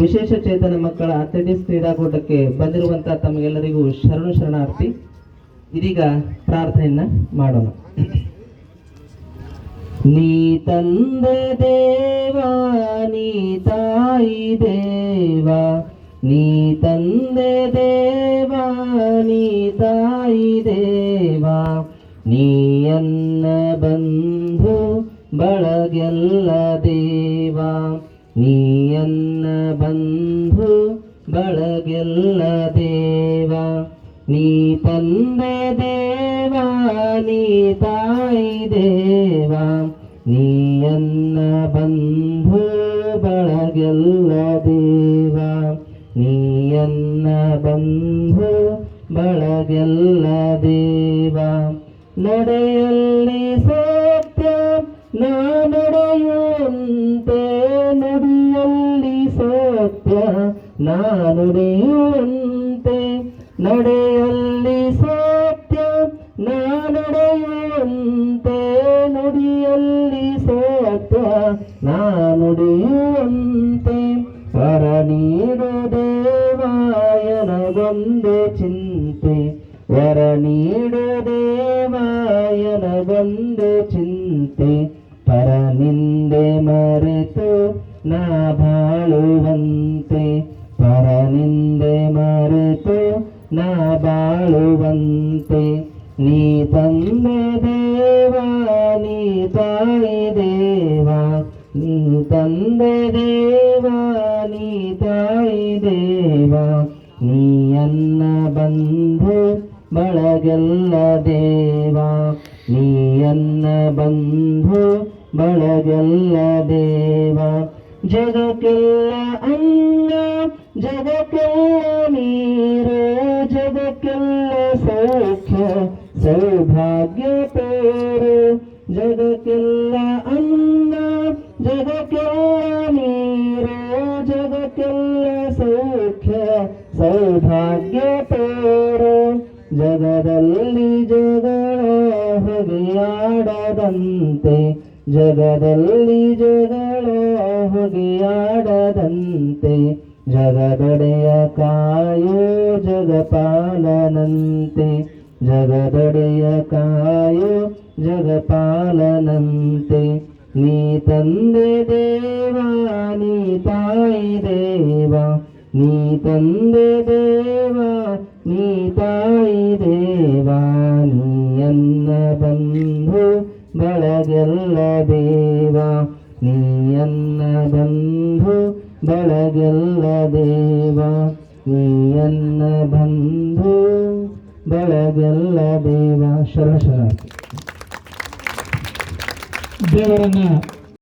ವಿಶೇಷ ಚೇತನ ಮಕ್ಕಳ ಅಥ್ಲೆಟಿಕ್ಸ್ ಕ್ರೀಡಾಕೂಟಕ್ಕೆ ಬಂದಿರುವಂತಹ ತಮಗೆಲ್ಲರಿಗೂ ಶರಣಾರ್ಥಿ. ಇದೀಗ ಪ್ರಾರ್ಥನೆಯನ್ನ ಮಾಡೋಣ. ನೀ ತಂದೆ ದೇವಾ, ನೀ ತಾಯಿ ದೇವಾ, ನೀ ತಂದೆ ದೇವಾ, ನೀ ತಾಯಿ ದೇವಾ, ನೀ ಅನ್ನ ಬಂಧು ಬಳಗೆಲ್ಲ ದೇವಾ, ನೀ ಅನ್ನ ಬಂಧು ಬಳಗೆಲ್ಲ ದೇವಾ, ನೀ ತಂದೆ ದೇವಾ, ನೀ ತಾಯಿ ದೇವಾ, ನೀ ಅನ್ನ ಬಂಧು ಬಳಗೆಲ್ಲ ದೇವಾ, ನೀ ಅನ್ನ ಬಂಧು ಬಳಗೆಲ್ಲ ದೇವಾ. ನಡೆಯಲ್ಲಿ ಸತ್ಯ ನಾ ನಡೆಯುವಂತೆ, ನುಡಿಯಲ್ಲಿ ಸತ್ಯ ನಾ ನುಡಿಯುವಂತೆ, ನಡೆಯಲ್ಲಿ ಸತ್ಯ ನಾ ನಡೆಯುವಂತೆ, ನುಡಿಯಲ್ಲಿ ಸತ್ಯ ನಾ ನುಡಿಯುವಂತೆ, ವರ ನೀಡು ದೇವಾಯನಗೊಂದೇ ಚಿಂತೆ, ವರ ನೀಡು ದೇವಾಯನಗೊಂದೇ ಚಿಂತೆ, ಪರ ನಿಂದೆ ಮರೆತು ನಾ ಬಾಳುವಂತೆ, ಪರ ನಿಂದೆ ಮರೆತು ನಾ ಬಾಳುವಂತೆ, ನೀ ತಂದೆ ದೇವಾ, ನೀ ತಾಯಿ ದೇವಾ, ನೀ ತಂದೆ ದೇವಾ, ನೀ ತಾಯಿ ದೇವಾ, ನೀ ಅನ್ನ ಬಂಧು ಬಳಗೆಲ್ಲ ದೇವಾ, ನೀ ಅನ್ನ ಬಂಧು ಬಳಗೆಲ್ಲ ದೇವಾ. ಜಗಕ್ಕೆಲ್ಲ ಅನ್ನ, ಜಗಕ್ಕೆಲ್ಲ ನೀರು, ಜಗಕ್ಕೆಲ್ಲ ಸೌಖ್ಯ ಸೌಭಾಗ್ಯ ಪೇರು, ಜಗಕ್ಕೆಲ್ಲ ಅನ್ನ, ಜಗಕ್ಕೆಲ್ಲ ನೀರು, ಜಗಕ್ಕೆಲ್ಲ ಸೌಖ್ಯ ಸೌಭಾಗ್ಯ ಪೇರು, ಜಗದಲ್ಲಿ ಜಗಳ ಹೊಗೆಯಾಡದಂತೆ, ಜಗದಲ್ಲಿ ಜಗಳ ಹೊಗೆಯಾಡದಂತೆ, ಜಗದೊಡೆಯ ಕಾಯೋ ಜಗಪಾಲನಂತೆ, ಜಗದೊಡೆಯ ಕಾಯೋ ಜಗಪಾಲನಂತೆ, ನೀ ತಂದೆ ದೇವಾ, ನೀ ತಾಯಿ ದೇವಾ, ನೀ ತಂದೆ ದೇವಾ, ನೀ ತಾಯಿ ದೇವಾ, ನೀ ಅನ್ನ ಬಂಧು ಬಳಗೆಲ್ಲ ದೇವಾ, ನೀ ಅನ್ನ ಬಂಧು ಬಳಗೆಲ್ಲ ದೇವಾ, ನೀ ಅನ್ನ ಬಂಧು ಬಳಗೆಲ್ಲ ದೇವಾ. ಶರಣಾರ್ಥಿ. ದೇವರನ್ನ